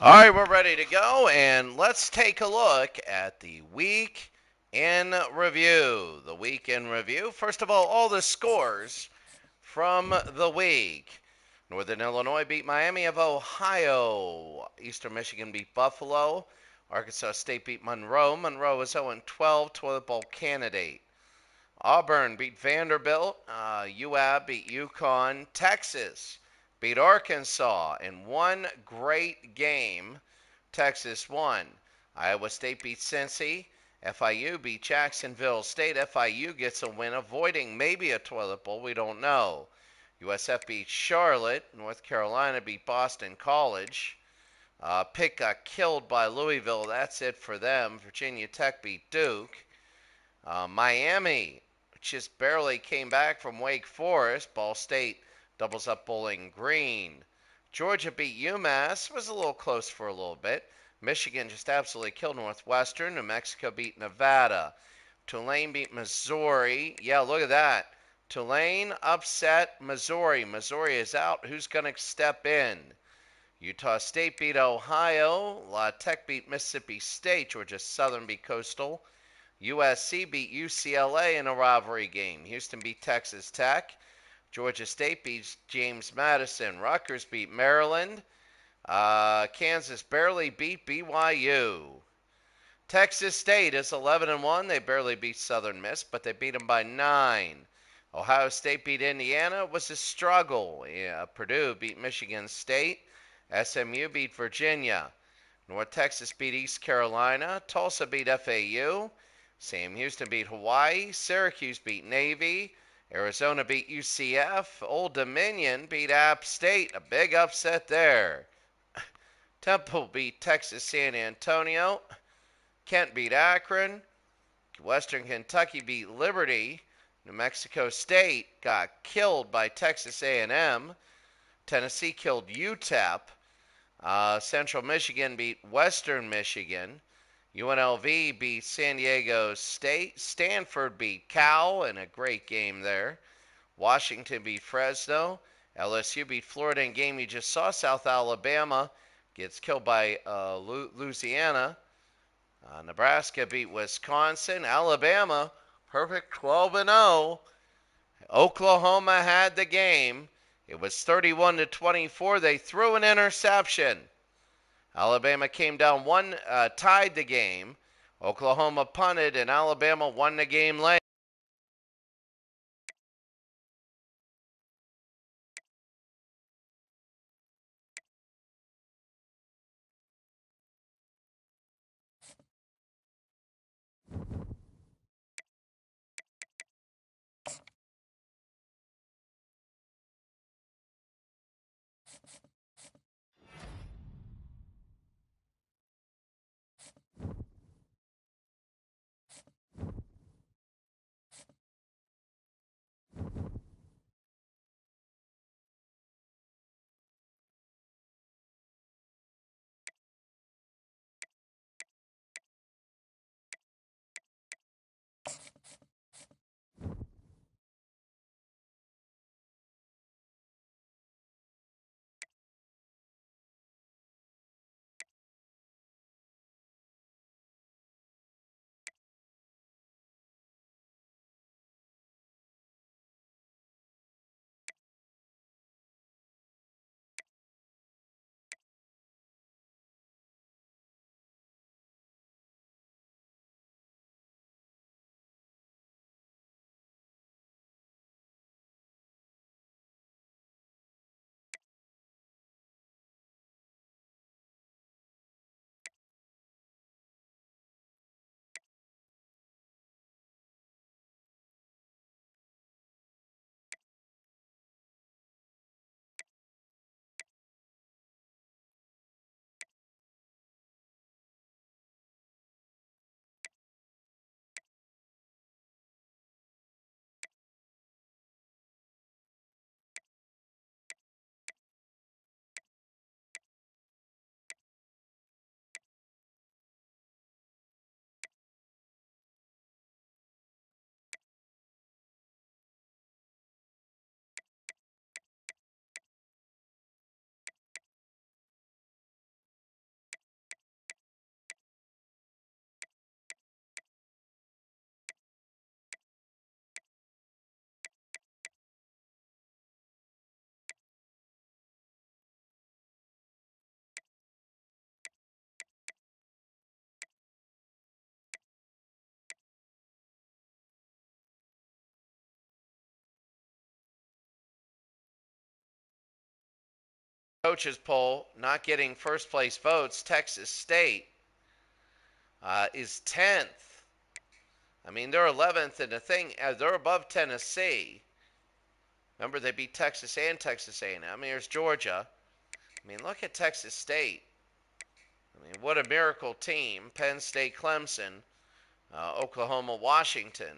All right, we're ready to go, and let's take a look at the week in review. The week in review. First of all the scores from the week. Northern Illinois beat Miami of Ohio. Eastern Michigan beat Buffalo. Arkansas State beat Monroe. Monroe was 0-12, toilet bowl candidate. Auburn beat Vanderbilt. UAB beat UConn. Texas beat Arkansas in one great game. Texas won. Iowa State beat Cincy. FIU beat Jacksonville State. FIU gets a win, avoiding maybe a toilet bowl. We don't know. USF beat Charlotte. North Carolina beat Boston College. Pitt got killed by Louisville. That's it for them. Virginia Tech beat Duke. Miami just barely came back from Wake Forest. Ball State doubles up Bowling Green. Georgia beat UMass. Was a little close for a little bit. Michigan just absolutely killed Northwestern. New Mexico beat Nevada. Tulane beat Missouri. Yeah, look at that. Tulane upset Missouri. Missouri is out. Who's going to step in? Utah State beat Ohio. La Tech beat Mississippi State. Georgia Southern beat Coastal. USC beat UCLA in a rivalry game. Houston beat Texas Tech. Georgia State beats James Madison. Rutgers beat Maryland. Kansas barely beat BYU. Texas State is 11-1. They barely beat Southern Miss, but they beat them by 9. Ohio State beat Indiana. It was a struggle. Yeah, Purdue beat Michigan State. SMU beat Virginia. North Texas beat East Carolina. Tulsa beat FAU. Sam Houston beat Hawaii. Syracuse beat Navy. Arizona beat UCF. Old Dominion beat App State. A big upset there. Temple beat Texas San Antonio. Kent beat Akron. Western Kentucky beat Liberty. New Mexico State got killed by Texas A&M. Tennessee killed UTEP. Central Michigan beat Western Michigan. UNLV beat San Diego State. Stanford beat Cal in a great game there. Washington beat Fresno. LSU beat Florida in a game you just saw. South Alabama gets killed by Louisiana. Nebraska beat Wisconsin. Alabama, perfect 12-0. Oklahoma had the game. It was 31-24. They threw an interception. Alabama came down tied the game. Oklahoma punted, and Alabama won the game late. Coaches poll not getting first place votes. Texas State is 10th. I mean, they're 11th in the thing. They're above Tennessee. Remember, they beat Texas and Texas A&M. I mean, there's Georgia. I mean, look at Texas State. I mean, what a miracle team. Penn State, Clemson, Oklahoma, Washington,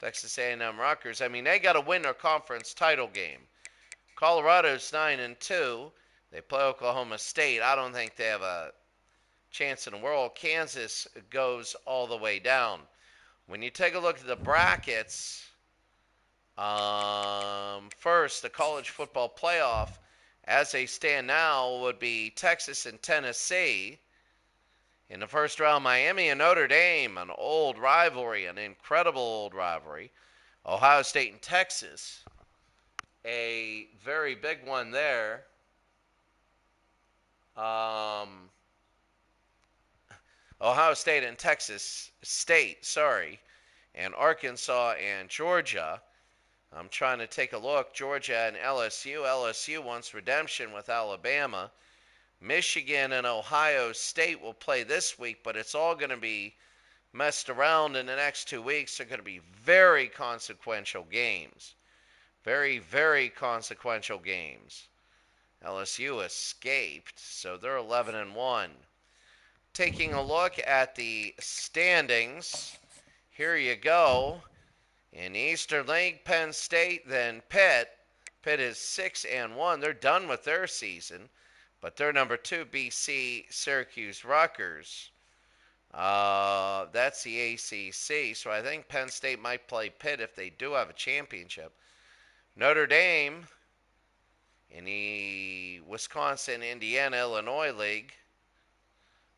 Texas A&M, Rutgers. I mean, they got to win their conference title game. Colorado's 9-2. They play Oklahoma State. I don't think they have a chance in the world. Kansas goes all the way down. When you take a look at the brackets, first, the college football playoff, as they stand now, would be Texas and Tennessee. In the first round, Miami and Notre Dame, an old rivalry, an incredible old rivalry. Ohio State and Texas, a very big one there. Ohio State and Texas State, sorry, and Arkansas and Georgia. I'm trying to take a look. Georgia and LSU. LSU wants redemption with Alabama. Michigan and Ohio State will play this week, but it's all going to be messed around in the next 2 weeks. They're going to be very consequential games. Very, very consequential games. LSU escaped, so they're 11-1. Taking a look at the standings, here you go. In the Eastern League, Penn State, then Pitt. Pitt is 6-1. They're done with their season, but they're number 2. BC, Syracuse, Rutgers. That's the ACC, so I think Penn State might play Pitt if they do have a championship. Notre Dame in the Wisconsin, Indiana, Illinois League.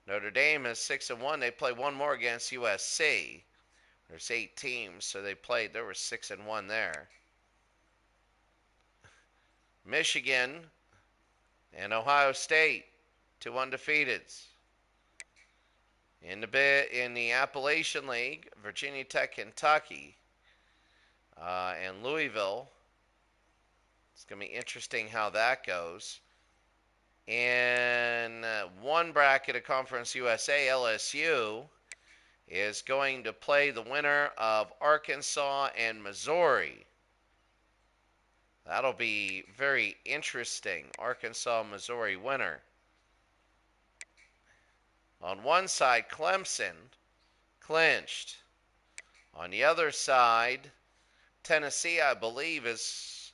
Notre Dame is 6-1. They play one more against USC. There's 8 teams, so they played. There were 6-1 there. Michigan and Ohio State, 2 undefeateds. In the Appalachian League, Virginia Tech, Kentucky, and Louisville. It's going to be interesting how that goes. In one bracket of Conference USA, LSU is going to play the winner of Arkansas and Missouri. That'll be very interesting. Arkansas, Missouri winner. On one side, Clemson clinched. On the other side, Tennessee, I believe, is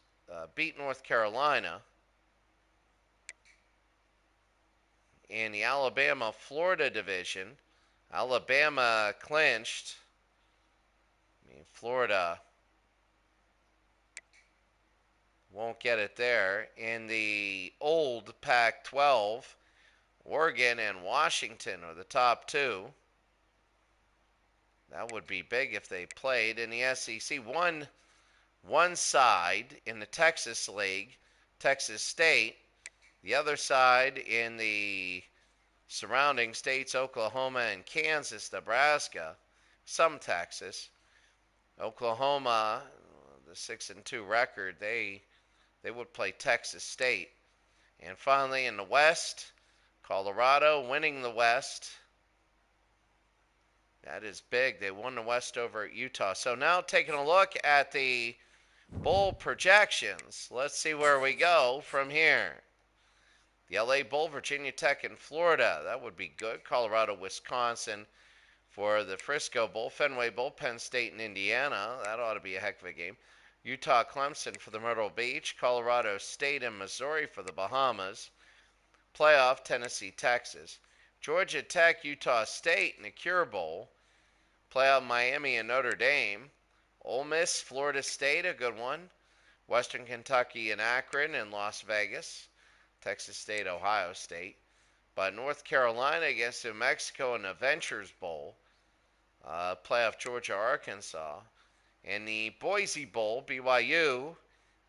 beat North Carolina. In the Alabama-Florida division, Alabama clinched. I mean, Florida won't get it there. In the old Pac-12, Oregon and Washington are the top 2. That would be big if they played. In the SEC, one side in the Texas League, Texas State. The other side in the surrounding states, Oklahoma and Kansas, Nebraska, some Texas. Oklahoma, the 6-2 record, they would play Texas State. And finally in the West, Colorado winning the West. That is big. They won the West over at Utah. So now taking a look at the bowl projections. Let's see where we go from here. The LA Bowl, Virginia Tech and Florida. That would be good. Colorado, Wisconsin for the Frisco Bowl. Fenway Bowl, Penn State and Indiana. That ought to be a heck of a game. Utah, Clemson for the Myrtle Beach. Colorado State and Missouri for the Bahamas. Playoff, Tennessee, Texas. Georgia Tech, Utah State in the Cure Bowl. Playoff, Miami and Notre Dame. Ole Miss, Florida State, a good one. Western Kentucky and Akron and Las Vegas. Texas State, Ohio State. But North Carolina against New Mexico in the Ventures Bowl. Playoff, Georgia, Arkansas. And the Boise Bowl, BYU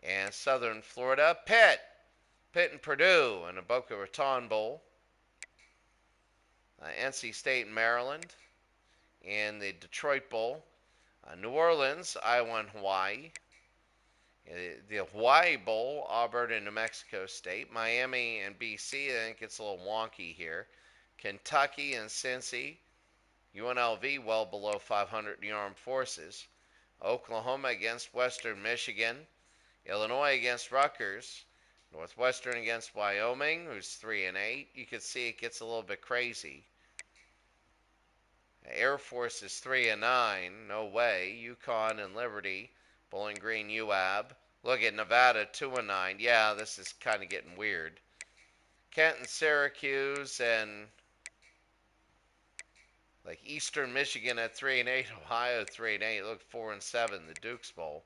and Southern Florida. Pitt and Purdue in the Boca Raton Bowl. NC State and Maryland in the Detroit Bowl. New Orleans, Iowa and Hawaii The Hawaii Bowl, Auburn and New Mexico State. Miami and BC, I think it's a little wonky here. Kentucky and Cincy. UNLV well below 500 in the armed forces. Oklahoma against Western Michigan. Illinois against Rutgers. Northwestern against Wyoming, who's 3-8. You can see it gets a little bit crazy. Air Force is 3-9. No way. Yukon and Liberty. Bowling Green, UAB. Look at Nevada, 2-9. Yeah, this is kind of getting weird. Kent and Syracuse and like Eastern Michigan at 3-8. Ohio 3-8. Look, 4-7. The Duke's Bowl.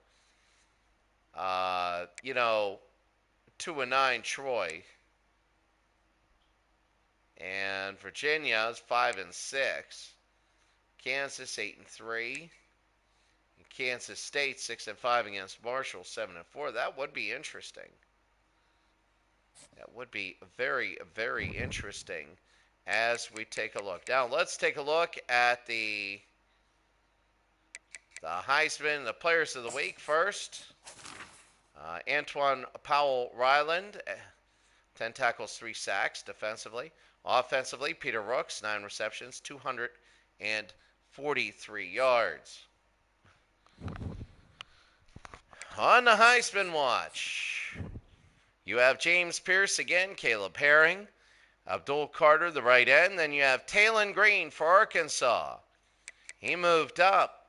2-9 Troy. And Virginia is 5-6. Kansas 8-3. And Kansas State 6-5 against Marshall 7-4. That would be interesting. That would be very, very interesting as we take a look. Now let's take a look at the Heisman, the Players of the Week first. Antoine Powell Ryland, 10 tackles, 3 sacks defensively. Offensively, Peter Rooks, 9 receptions, 243 yards. On the Heisman watch, you have James Pierce again, Caleb Herring, Abdul Carter, the right end. Then you have Taylon Green for Arkansas. He moved up.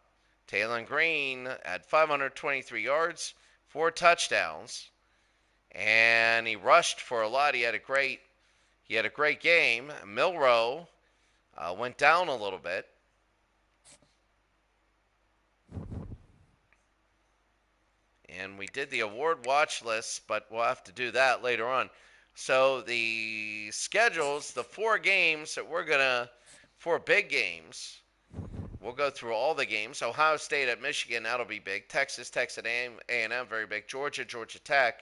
Taylon Green had 523 yards, 4 touchdowns, and he rushed for a lot. He had a great game. Milroe went down a little bit. And we did the award watch list, but we'll have to do that later on. So the schedules, the 4 games that we're going to, 4 big games, we'll go through all the games. Ohio State at Michigan, that'll be big. Texas at A&M, very big. Georgia Tech.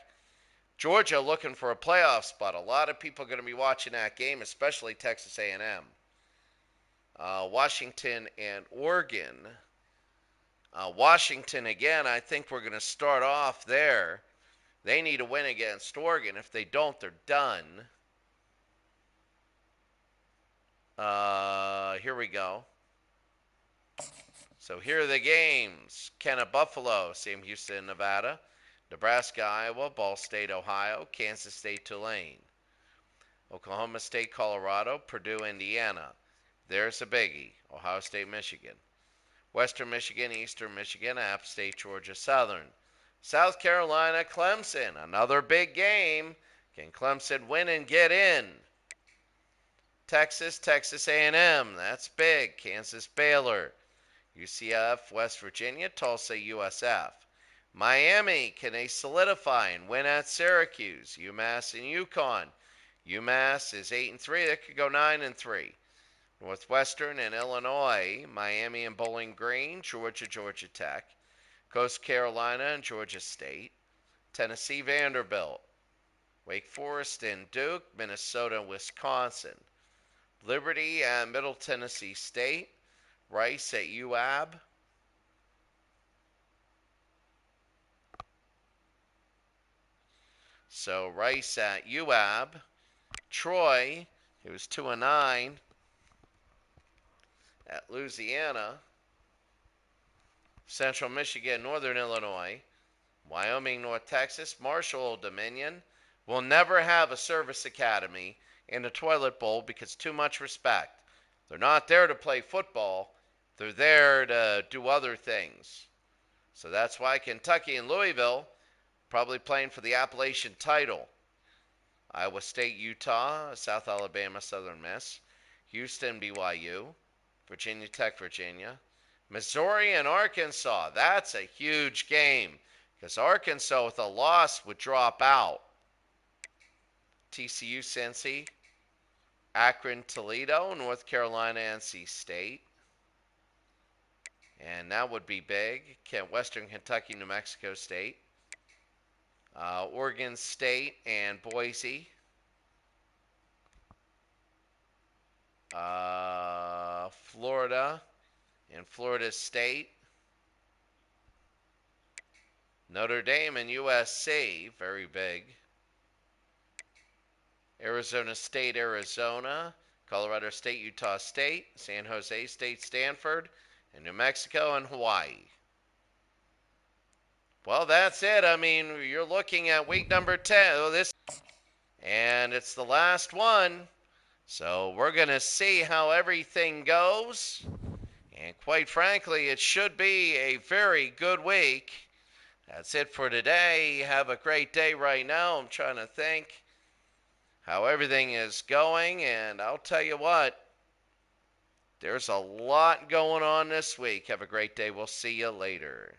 Georgia looking for a playoff spot. A lot of people are going to be watching that game, especially Texas A&M. Washington and Oregon. Washington, again, I think we're going to start off there. They need a win against Oregon. If they don't, they're done. Here we go. So here are the games. Ken at Buffalo, Sam Houston, Nevada. Nebraska, Iowa. Ball State, Ohio. Kansas State, Tulane. Oklahoma State, Colorado. Purdue, Indiana. There's a biggie. Ohio State, Michigan. Western Michigan, Eastern Michigan, App State, Georgia Southern. South Carolina, Clemson, another big game. Can Clemson win and get in? Texas A&M, that's big. Kansas, Baylor. UCF, West Virginia, Tulsa, USF. Miami, can they solidify and win at Syracuse? UMass and UConn. UMass is 8-3. That could go 9-3. Northwestern and Illinois, Miami and Bowling Green, Georgia Tech, Coast Carolina and Georgia State, Tennessee, Vanderbilt, Wake Forest and Duke, Minnesota and Wisconsin, Liberty and Middle Tennessee State, Rice at UAB, so Rice at UAB, Troy, it was 2-9, at Louisiana, Central Michigan, Northern Illinois, Wyoming, North Texas, Marshall, Old Dominion. Will never have a service academy in a toilet bowl because too much respect. They're not there to play football. They're there to do other things. So that's why Kentucky and Louisville probably playing for the Appalachian title. Iowa State, Utah, South Alabama, Southern Miss, Houston, BYU, Virginia Tech, Virginia, Missouri and Arkansas. That's a huge game because Arkansas with a loss would drop out. TCU, Cincy, Akron, Toledo, North Carolina, NC State. And that would be big. Western Kentucky, New Mexico State. Oregon State and Boise. Florida and Florida State. Notre Dame and USC, very big. Arizona State, Arizona. Colorado State, Utah State. San Jose State, Stanford. And New Mexico and Hawaii. Well, that's it. I mean, you're looking at week number 10. And it's the last one. So we're going to see how everything goes. And quite frankly, it should be a very good week. That's it for today. Have a great day right now. I'm trying to think how everything is going. And I'll tell you what, there's a lot going on this week. Have a great day. We'll see you later.